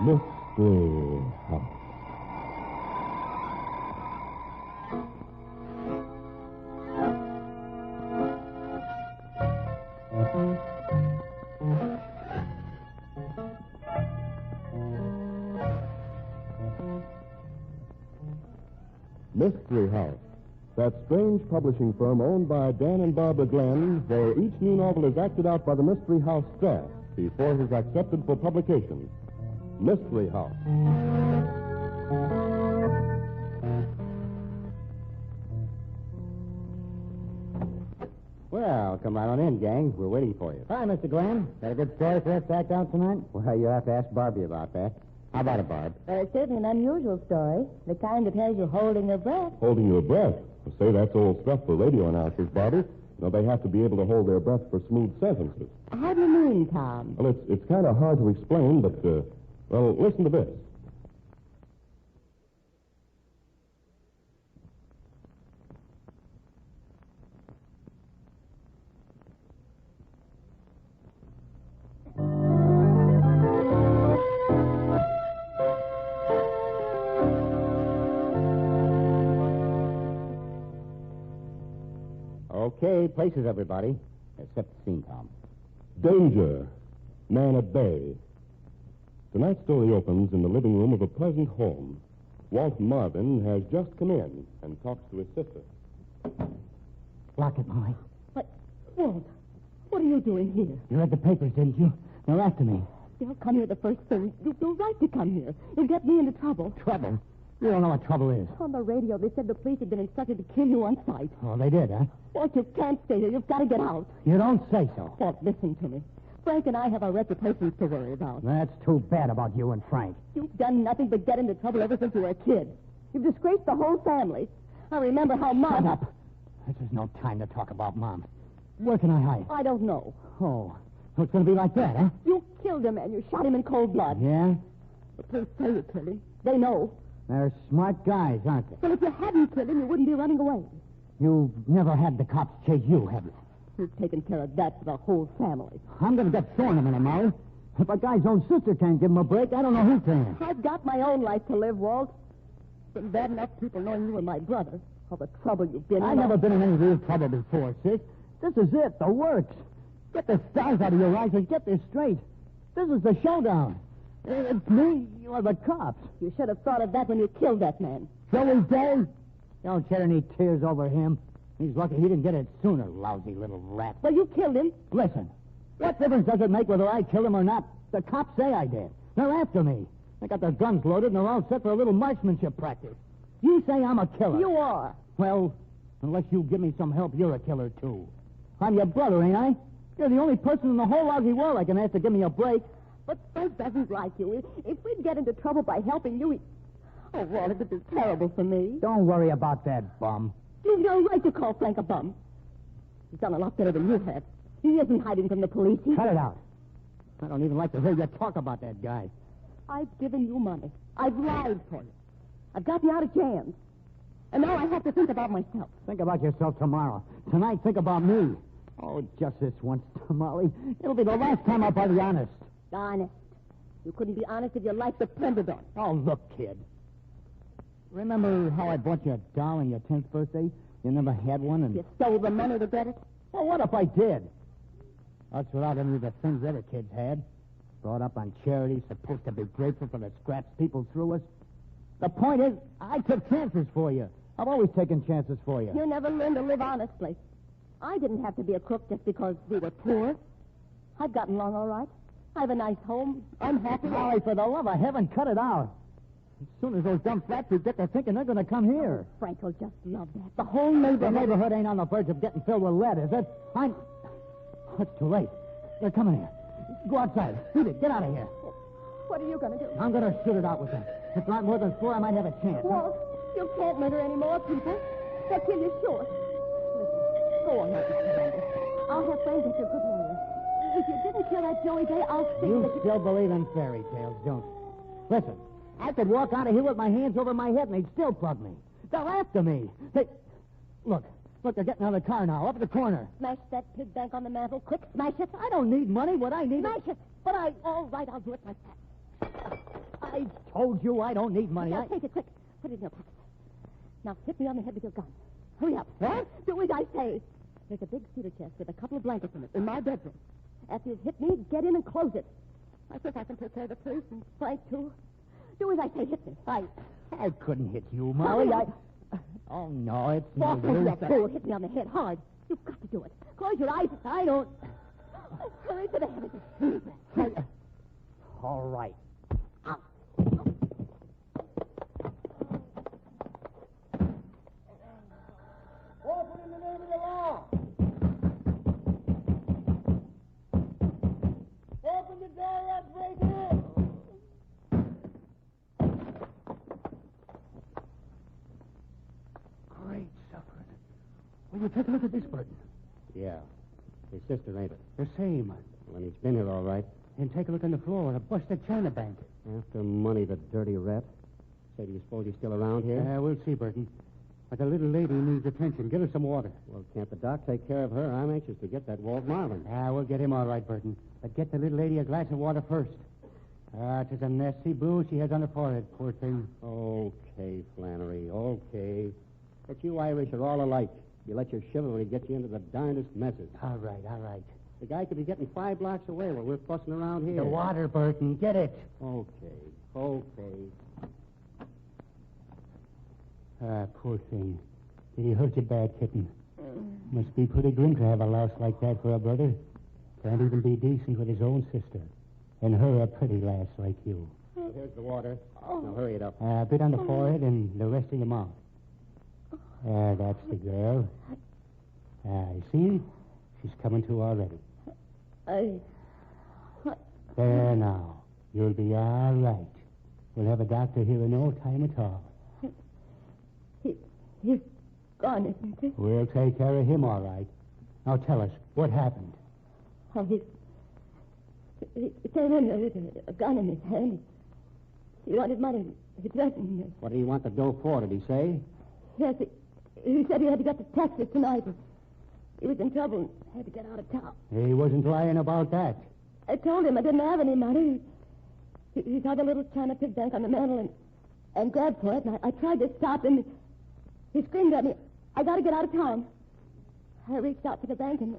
Mystery House. Mystery House. That strange publishing firm owned by Dan and Barbara Glenn, where each new novel is acted out by the Mystery House staff before it is accepted for publication. Mystery House. Well, come right on in, gang. We're waiting for you. Hi, Mr. Glenn. Got a good story for us to act out tonight? Well, you have to ask Barbie about that. How about it, Barb? It's certainly an unusual story. The kind that has you holding your breath. Holding your breath. Say, that's old stuff for radio announcers, Barbie. You know, they have to be able to hold their breath for smooth sentences. How do you mean, Tom? Well, it's kind of hard to explain, but, well, listen to this. Okay, places, everybody. Except the scene, Tom. Danger. Man at bay. Tonight's story opens in the living room of a pleasant home. Walt Marvin has just come in and talks to his sister. Lock it, Molly. But, Walt, what are you doing here? You read the papers, didn't you? Now, after me. They'll come here the first thing. You're right to come here. You'll get me into trouble. Trouble? You don't know what trouble is. On the radio, they said the police had been instructed to kill you on sight. Oh, they did, huh? Walt, you can't stay here. You've got to get out. You don't say so. Walt, listen to me. Frank and I have our reputations to worry about. That's too bad about you and Frank. You've done nothing but get into trouble ever since you were a kid. You've disgraced the whole family. I remember how Mom... Shut up. This is no time to talk about Mom. Where can I hide? I don't know. Oh, so it's going to be like that, huh? You killed a man. You shot him in cold blood. Yeah? The police say you killed him. They know. They're smart guys, aren't they? Well, if you hadn't killed him, you wouldn't be running away. You've never had the cops chase you, have you? You've taken care of that for the whole family. I'm going to get sore in a minute, Molly. If a guy's own sister can't give him a break, I don't know who can. I've got my own life to live, Walt. It's been bad enough people knowing you were my brother. All the trouble you've been in. I've never been in any real trouble before, sis. This is it, the works. Get the stars out of your eyes and get this straight. This is the showdown. It's me or the cops. You should have thought of that when you killed that man. Joey Day? Don't shed any tears over him. He's lucky he didn't get it sooner, lousy little rat. Well, you killed him. Listen, what difference does it make whether I killed him or not? The cops say I did. They're after me. They got their guns loaded and they're all set for a little marksmanship practice. You say I'm a killer. You are. Well, unless you give me some help, you're a killer, too. I'm your brother, ain't I? You're the only person in the whole lousy world I can ask to give me a break. But Frank doesn't like you. If we'd get into trouble by helping you, Oh, Walt, it would be terrible for me. Don't worry about that, bum. You've no right to call Frank a bum. He's done a lot better than you have. He isn't hiding from the police. Cut it out. I don't even like to hear you talk about that guy. I've given you money. I've lied for you. I've got you out of jams. And now I have to think about myself. Think about yourself tomorrow. Tonight, think about me. Oh, just this once, Molly. It'll be the last time I'll be honest. Honest? You couldn't be honest if your life depended on it. Oh, look, kid. Remember how I bought you a doll on your 10th birthday? You never had one and... You stole the money to get it? Well, what if I did? That's without any of the things other kids had. Brought up on charity, supposed to be grateful for the scraps people threw us. The point is, I took chances for you. I've always taken chances for you. You never learned to live honestly. I didn't have to be a crook just because we were poor. I've gotten along all right. I have a nice home. I'm happy. Molly, for the love of heaven, cut it out. As soon as those dumb flatfeet get to thinking they're going to come here. Frank will just love that. The whole neighborhood... The neighborhood ain't on the verge of getting filled with lead, is it? It's too late. They're coming here. Go outside. Shoot it. Get out of here. What are you going to do? I'm going to shoot it out with them. If not more than 4, I might have a chance. Walt, you can't murder any more people. They'll kill you short. Listen, go on, Mr. Fernandez. I'll have Frank get you a good lawyer. If you didn't kill that Joey Day, I'll see you that you... still believe in fairy tales, don't you? Listen, I could walk out of here with my hands over my head and they'd still plug me. They're after me. Look, they're getting out of the car now, up at the corner. Smash that pig bank on the mantel. Quick, smash it. I don't need money. What I need... Smash it. But all right, I'll do it myself. I told you I don't need money. Now, take it quick. Put it in your pocket. Now, hit me on the head with your gun. Hurry up. What? Do as I say. There's a big cedar chest with a couple of blankets in it in my bedroom. After you've hit me, get in and close it. I think I can take care of the police and Frank, too. Do as I say. Hit me. I couldn't hit you, Molly. Oh, no, it's no Walk over use. that fool. Hit me on the head hard. You've got to do it. Close your eyes. I don't. Hurry to the heavens. All right. Open in the name of the law. Open the door and break in. Great suffering. Will you take a look at this, Burton? Yeah. His sister, ain't it? The same. Well, he's been here all right. And take a look on the floor. A busted China bank. After money, the dirty rat. Say, do you suppose he's still around here? We'll see, Burton. But the little lady needs attention. Give her some water. Well, can't the doc take care of her? I'm anxious to get that Walt Marvin. We'll get him all right, Burton. But get the little lady a glass of water first. It is a nasty bruise she has on her forehead, poor thing. Okay, Flannery, okay. But you Irish are all alike. You let your shiver when he gets you into the darndest messes. All right. The guy could be getting 5 blocks away while we're fussing around here. The water, Burton. Get it. Okay. Poor thing. Did he hurt you bad, kitten? Must be pretty grim to have a loss like that for a brother. Can't even be decent with his own sister. And her a pretty lass like you. Here's the water. Now hurry it up. A bit on the forehead and the rest in the mouth. That's the girl. You see? She's coming to already. There now. You'll be all right. We'll have a doctor here in no time at all. He's gone, isn't he? We'll take care of him all right. Now tell us, what happened? Oh, he came in with a gun in his hand. He wanted money. He threatened me. What did he want the dough for, did he say? Yes, he said he had to get to Texas tonight. He was in trouble and had to get out of town. He wasn't lying about that. I told him I didn't have any money. He saw the little China pig bank on the mantel and grabbed for it, and I tried to stop him. He screamed at me, I got to get out of town. I reached out for the bank, and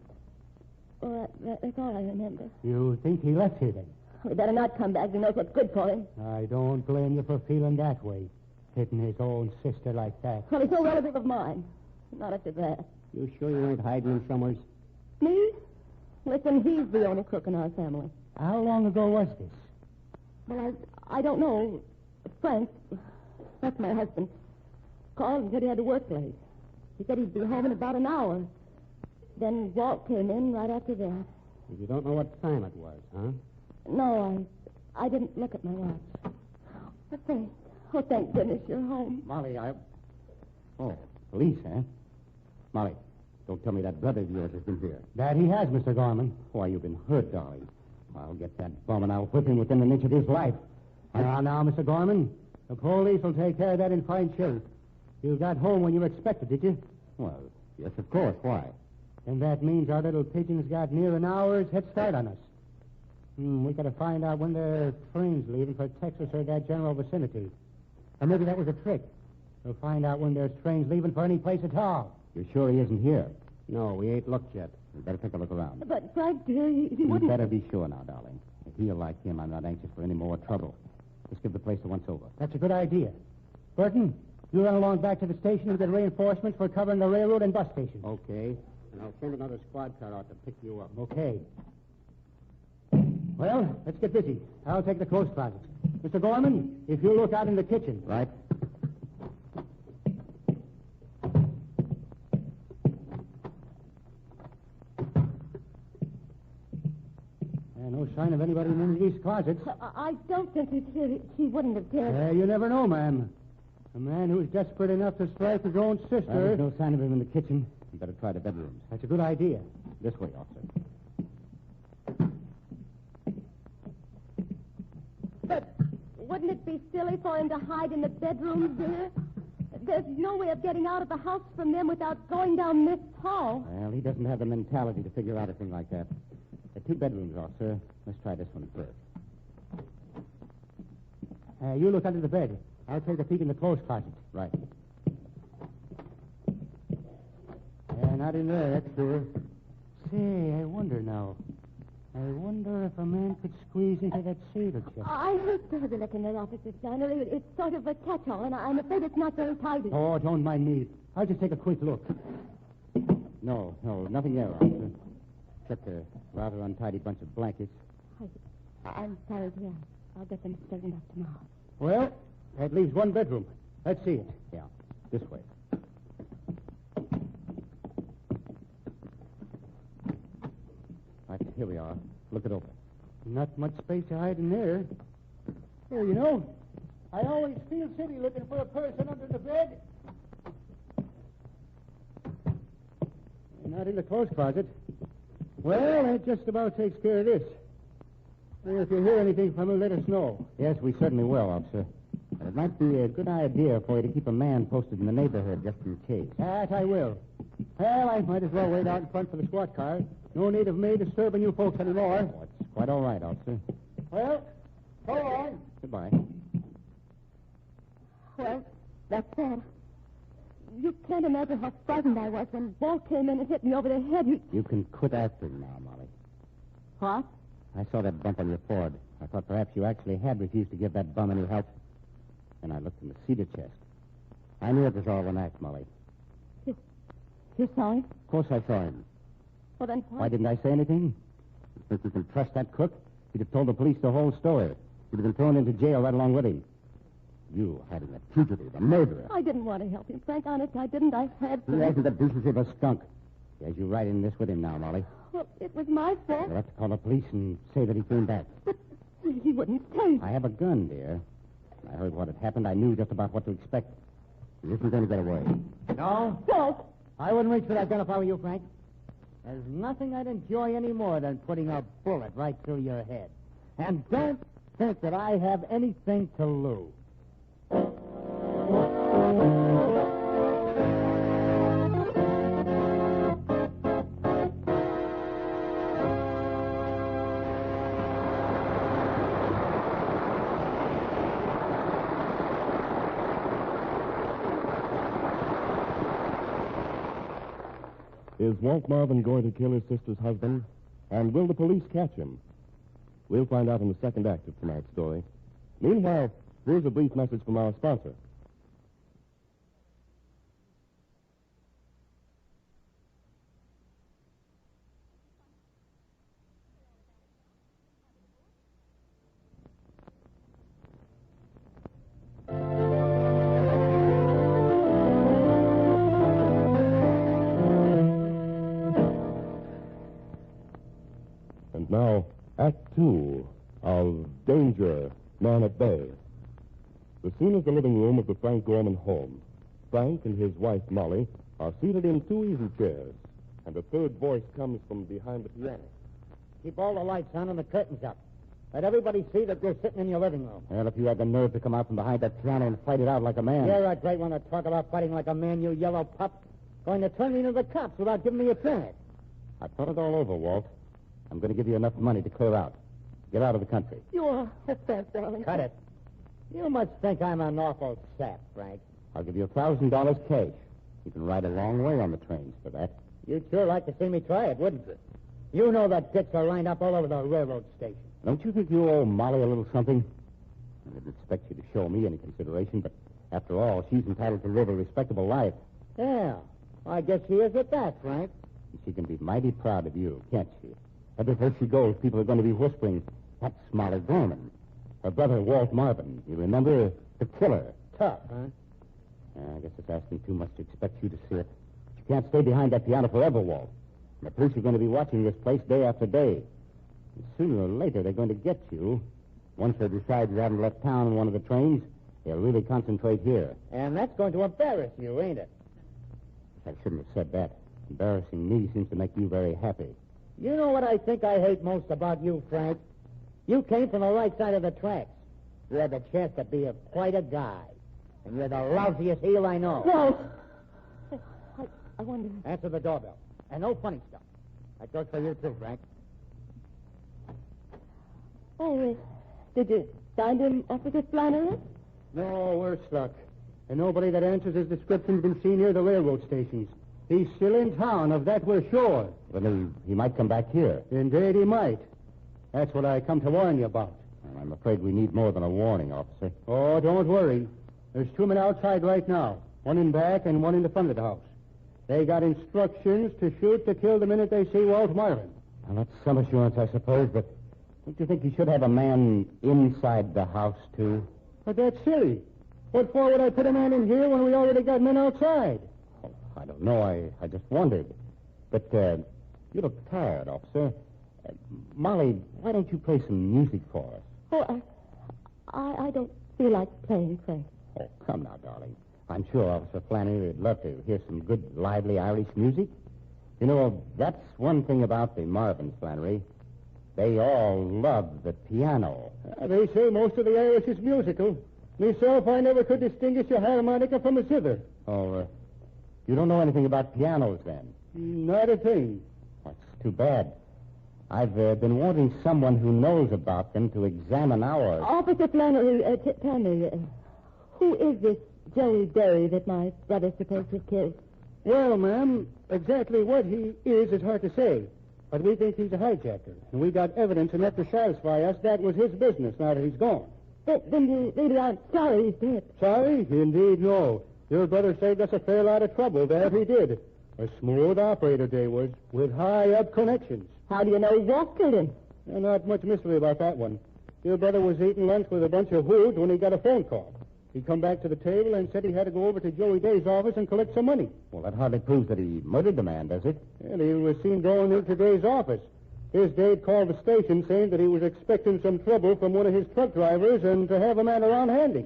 that's all I remember. You think he left here then? We better not come back. He knows what's good for him. I don't blame you for feeling that way, hitting his own sister like that. Well, he's no relative of mine. Not after that. You sure you ain't hiding him somewhere? Me? Listen, he's the only crook in our family. How long ago was this? Well, I don't know. Frank, that's my husband, called and said he had to work late. He said he'd be home in about an hour. Then Walt came in right after that. You don't know what time it was, huh? No, I didn't look at my watch. But thank goodness you're home. Molly, Oh, police, huh? Molly, don't tell me that brother of yours has been here. That he has, Mr. Gorman. Why, you've been hurt, darling. I'll get that bum and I'll whip him within an inch of his life. Now, Mr. Gorman, the police will take care of that in fine shape. You got home when you expected, did you? Well, yes, of course. Why? And that means our little pigeon's got near an hour's head start on us. We got to find out when the train's leaving for Texas or that general vicinity. Or maybe that was a trick. We'll find out when there's trains leaving for any place at all. You're sure he isn't here? No, we ain't looked yet. We better take a look around. But, Frank, dear, he You wouldn't... better be sure now, darling. If you're like him, I'm not anxious for any more trouble. Just give the place a once-over. That's a good idea. Burton, you run along back to the station and get reinforcements for covering the railroad and bus station. Okay. And I'll send another squad car out to pick you up. Okay. Well, let's get busy. I'll take the clothes closet. Mr. Gorman, if you look out in the kitchen. Right. No sign of anybody in any of these closets. I don't think he's here. He wouldn't have dared. You never know, ma'am. A man who's desperate enough to strike his own sister. There's no sign of him in the kitchen. You better try the bedrooms. That's a good idea. This way, officer. But wouldn't it be silly for him to hide in the bedroom, dear? There's no way of getting out of the house from them without going down this hall. Well, he doesn't have the mentality to figure out a thing like that. There are 2 bedrooms, officer. Let's try this one first. You look under the bed. I'll take a peek in the clothes closet. Right. Not in there, that's sure. Say, I wonder now. I wonder if a man could squeeze into that sailor chest. I hate to have you look in there, Officer Steiner. It's sort of a catch-all, and I'm afraid it's not very tidy. Oh, don't mind me. I'll just take a quick look. No, nothing there, officer. Except a rather untidy bunch of blankets. I'm sorry, dear. I'll get them straightened up tomorrow. Well, that leaves one bedroom. Let's see it. Yeah, this way. Right, here we are. Look it over. Not much space to hide in there. Well, you know, I always feel silly looking for a person under the bed. Not in the clothes closet. Well, that just about takes care of this. Well, if you hear anything from her, let us know. Yes, we certainly will, officer. But it might be a good idea for you to keep a man posted in the neighborhood just in case. That I will. Well, I might as well wait out in front for the squad car. No need of me disturbing you folks anymore. Oh, it's quite all right, officer. Well, so long. Goodbye. Well, that's sad. You can't imagine how frightened I was when Walt came in and hit me over the head. You can quit acting now, Molly. What? I saw that bump on your forehead. I thought perhaps you actually had refused to give that bum any help. And I looked in the cedar chest. I knew it was all an act, Molly. You saw him? Of course I saw him. Well, then Why didn't I say anything? You think you can trust that crook? You'd have told the police the whole story. You'd have been thrown into jail right along with him. You hiding a fugitive, a murderer. I didn't want to help him, Frank. Honest, I didn't. I had to. He hasn't the decency of a skunk. He has you right in this with him now, Molly. Well, it was my fault. You'll have to call the police and say that he came back. But he wouldn't say. I have a gun, dear. When I heard what had happened, I knew just about what to expect. He isn't going to get away. No? Walt! I wouldn't reach for that gun if I were you, Frank. There's nothing I'd enjoy any more than putting a bullet right through your head. And don't think that I have anything to lose. Is Walt Marvin going to kill his sister's husband? And will the police catch him? We'll find out in the second act of tonight's story. Meanwhile, here's a brief message from our sponsor. And now, Act Two of Danger, Man at Bay. The scene is the living room of the Frank Gorman home. Frank and his wife, Molly, are seated in two easy chairs, and a third voice comes from behind the piano. Keep all the lights on and the curtains up. Let everybody see that you're sitting in your living room. Well, if you had the nerve to come out from behind that piano and fight it out like a man. You're a great one to talk about fighting like a man, you yellow pup. Going to turn me into the cops without giving me a chance. I thought it all over, Walt. I'm going to give you enough money to clear out. Get out of the country. You're a fast, darling. Cut it. You must think I'm an awful sap, Frank. I'll give you $1,000 cash. You can ride a long way on the trains for that. You'd sure like to see me try it, wouldn't you? You know that dicks are lined up all over the railroad station. Don't you think you owe Molly a little something? I didn't expect you to show me any consideration, but after all, she's entitled to live a respectable life. Yeah, I guess she is at that, Frank. And she can be mighty proud of you, can't she? Everywhere she goes, people are going to be whispering, that's Molly Gorman. Her brother, Walt Marvin. You remember? The killer. Tough, huh? I guess it's asking too much to expect you to see it. But you can't stay behind that piano forever, Walt. And the police are going to be watching this place day after day. And sooner or later, they're going to get you. Once they decide you haven't left town on one of the trains, they'll really concentrate here. And that's going to embarrass you, ain't it? I shouldn't have said that. Embarrassing me seems to make you very happy. You know what I think I hate most about you, Frank? You came from the right side of the tracks. You had the chance to be quite a guy. And you're the lousiest heel I know. Walt! I wonder... Answer the doorbell. And no funny stuff. That goes for you, too, Frank. Oh, did you Find him, Officer Flannery? No, we're stuck. And nobody that answers his description's been seen near the railroad stations. He's still in town, of that we're sure. Then he might come back here. Indeed he might. That's what I come to warn you about. And I'm afraid we need more than a warning, officer. Oh, don't worry. There's 2 men outside right now. One in back and one in the front of the house. They got instructions to shoot to kill the minute they see Walt Marvin. Well, that's some assurance, I suppose, but don't you think you should have a man inside the house, too? But that's silly. What for would I put a man in here when we already got men outside? Oh, I don't know. I just wondered. But you look tired, officer. Molly, why don't you play some music for us? Oh, I don't feel like playing, Frank. Oh, come now, darling. I'm sure Officer Flannery would love to hear some good, lively Irish music. You know, that's one thing about the Marvins, Flannery. They all love the piano. They say most of the Irish is musical. Myself, I never could distinguish a harmonica from a zither. Oh, you don't know anything about pianos, then? Not a thing. That's too bad. I've been wanting someone who knows about them to examine ours. Officer Flannery, tell me, who is this Joey Derry that my brother's supposed to have killed? Well, ma'am, exactly what he is hard to say. But we think he's a hijacker. And we got evidence enough to satisfy us that was his business now that he's gone. Then you really aren't sorry he's dead. Sorry? Indeed, no. Your brother saved us a fair lot of trouble, that he did. A smooth operator, they was, with high-up connections. How do you know Walt killed him? Not much mystery about that one. Your brother was eating lunch with a bunch of hoods when he got a phone call. He come back to the table and said he had to go over to Joey Day's office and collect some money. Well, that hardly proves that he murdered the man, does it? Well, he was seen going into Day's office. His Dade called the station saying that he was expecting some trouble from one of his truck drivers and to have a man around handy.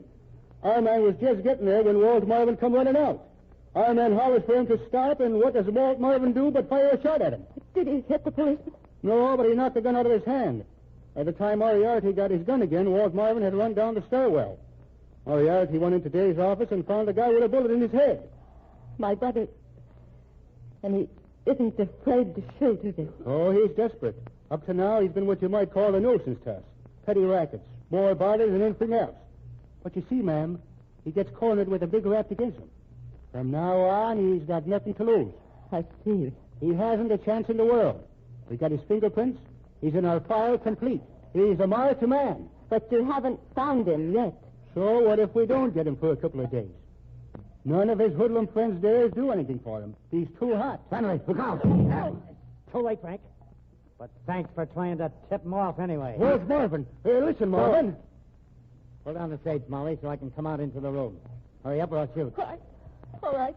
Our man was just getting there when Walt Marvin come running out. Our man hollered for him to stop, and what does Walt Marvin do but fire a shot at him? Did he hit the policeman? No, but he knocked the gun out of his hand. By the time Moriarty got his gun again, Walt Marvin had run down the stairwell. Moriarty went into Day's office and found the guy with a bullet in his head. My brother... And he isn't afraid to shoot, is he? Oh, he's desperate. Up to now, he's been what you might call a nuisance to us. Petty rackets. More about it than anything else. But you see, ma'am, he gets cornered with a big rap against him. From now on, he's got nothing to lose. I see. He hasn't a chance in the world. We got his fingerprints. He's in our file complete. He's a marked man. But you haven't found him yet. So what if we don't get him for a couple of days? None of his hoodlum friends dares do anything for him. He's too hot. Flannery, look out! Too late, Frank. But thanks for trying to tip him off anyway. Where's Marvin? Hey, listen, Marvin. Pull down the shades, Molly, so I can come out into the room. Hurry up or I'll shoot. All right.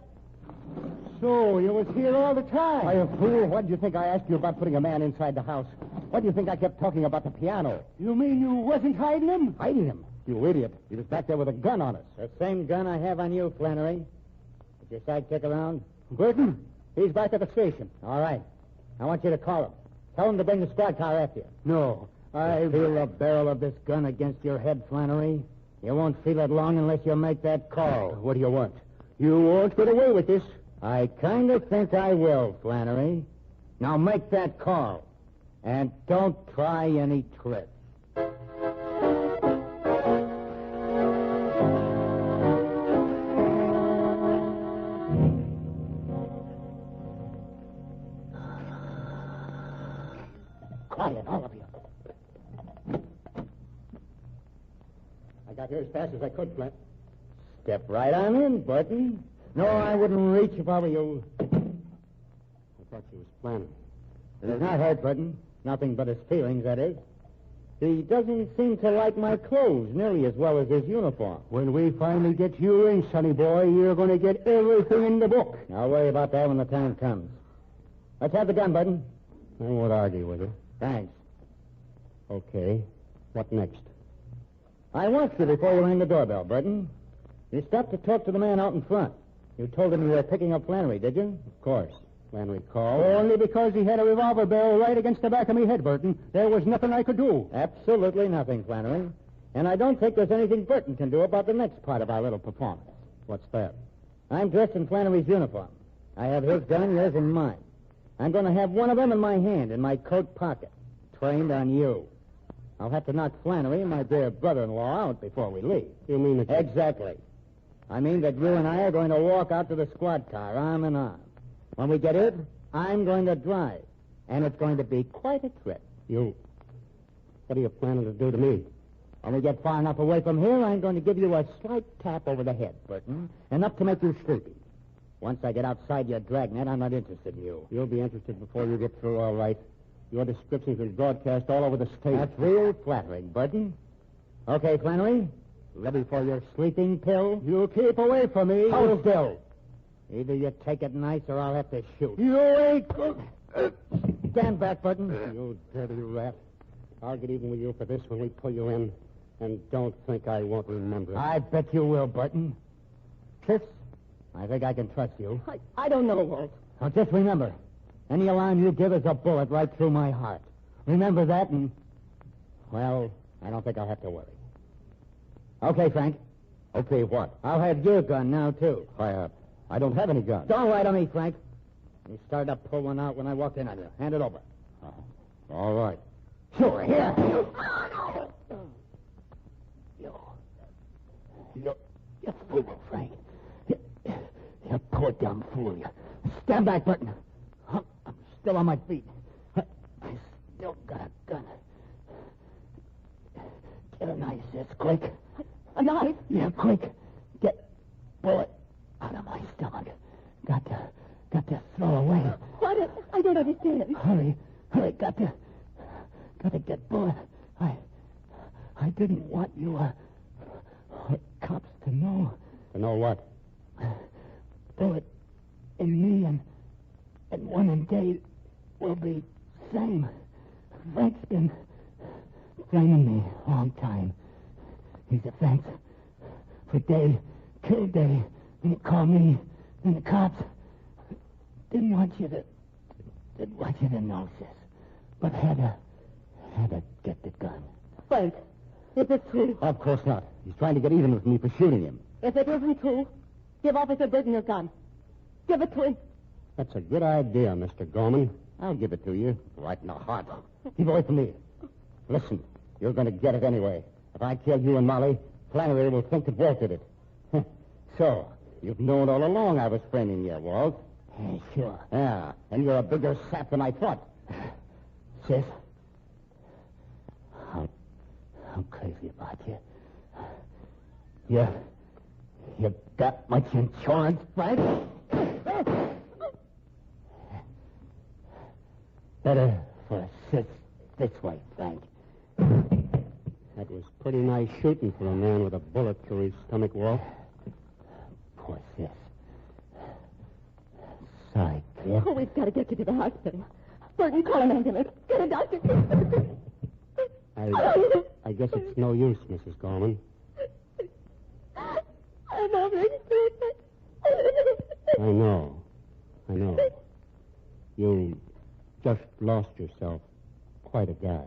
So, you was here all the time. Why, you fool, what did you think I asked you about putting a man inside the house? What do you think I kept talking about the piano? You mean you wasn't hiding him? Hiding him? You idiot. He was back there with a gun on us. The same gun I have on you, Flannery. Is your sidekick around? Burton, he's back at the station. All right. I want you to call him. Tell him to bring the squad car after you. No, I Feel the barrel of this gun against your head, Flannery. You won't feel it long unless you make that call. What do you want? You won't get away with this. I kind of think I will, Flannery. Now make that call. And don't try any tricks. Quiet, all of you. I got here as fast as I could, Flint. Step right on in, Burton. No, I wouldn't reach if I were you. I thought you was planning. It is not hurt, Burton. Nothing but his feelings, that is. He doesn't seem to like my clothes nearly as well as his uniform. When we finally get you in, sonny boy, you're going to get everything in the book. I'll worry about that when the time comes. Let's have the gun, Burton. I won't argue with you. Thanks. Okay. What next? I watched you before you rang the doorbell, Burton. You stopped to talk to the man out in front. You told him you were picking up Flannery, did you? Of course. Flannery called. Only because he had a revolver barrel right against the back of me head, Burton. There was nothing I could do. Absolutely nothing, Flannery. And I don't think there's anything Burton can do about the next part of our little performance. What's that? I'm dressed in Flannery's uniform. I have his gun, yours, and mine. I'm going to have one of them in my hand, in my coat pocket. Trained on you. I'll have to knock Flannery and my dear brother-in-law out before we leave. You mean that... Exactly. I mean that you and I are going to walk out to the squad car, arm in arm. When we get in, I'm going to drive. And it's going to be quite a trip. What are you planning to do to me? When we get far enough away from here, I'm going to give you a slight tap over the head, Burton. Enough to make you sleepy. Once I get outside your dragnet, I'm not interested in you. You'll be interested before you get through, all right. Your descriptions will broadcast all over the state. That's real flattering, Burton. Okay, Flannery? Ready for your sleeping pill? You keep away from me. Hold still. Either you take it nice or I'll have to shoot. You ain't good. Stand back, Burton. You dirty rat. I'll get even with you for this when we pull you in. And don't think I won't remember. I bet you will, Burton. Kiss, I think I can trust you. I don't know, Walt. Now, just remember, any alarm you give is a bullet right through my heart. Remember that and, well, I don't think I'll have to worry. Okay, Frank. Okay, what? I'll have your gun now, too. I don't have any gun. Don't lie to me, Frank. You started to pull one out when I walked in on you. Hand it over. All right. Sure, here. You fool, Frank. You poor dumb fool. You. Stand back, Burton. I'm still on my feet. I still got a gun. Get a knife, sis, quick. A knife? Yeah, quick. Get bullet out of my stomach. Got to throw away. What? I don't understand. Hurry. Got to get bullet. I didn't want you, cops to know. To know what? Bullet in me and one in Dave will be same. Frank's been framing me a long time. He's a thanks for Dave. Killed Dave. And called me and the cops. Didn't want you to know, sis. But had to get the gun. Frank, is it true? Of course not. He's trying to get even with me for shooting him. If it isn't true, give Officer Burton your gun. Give it to him. That's a good idea, Mr. Gorman. I'll give it to you. Right in the heart. Keep away from me. Listen, you're going to get it anyway. If I kill you and Molly, Flannery will think that Walt did it. So, you've known all along I was framing you, Walt. Sure. Yeah, and you're a bigger sap than I thought. Sis, I'm crazy about you. You got much insurance, Frank? Better for a sis this way, Frank. That was pretty nice shooting for a man with a bullet through his stomach, Walt. Poor sis. Sorry, kid. Oh, we've got to get you to the hospital. Burton, call an ambulance. Get a doctor. I guess it's no use, Mrs. Gorman. I'm already stupid. I know. You just lost yourself. Quite a guy.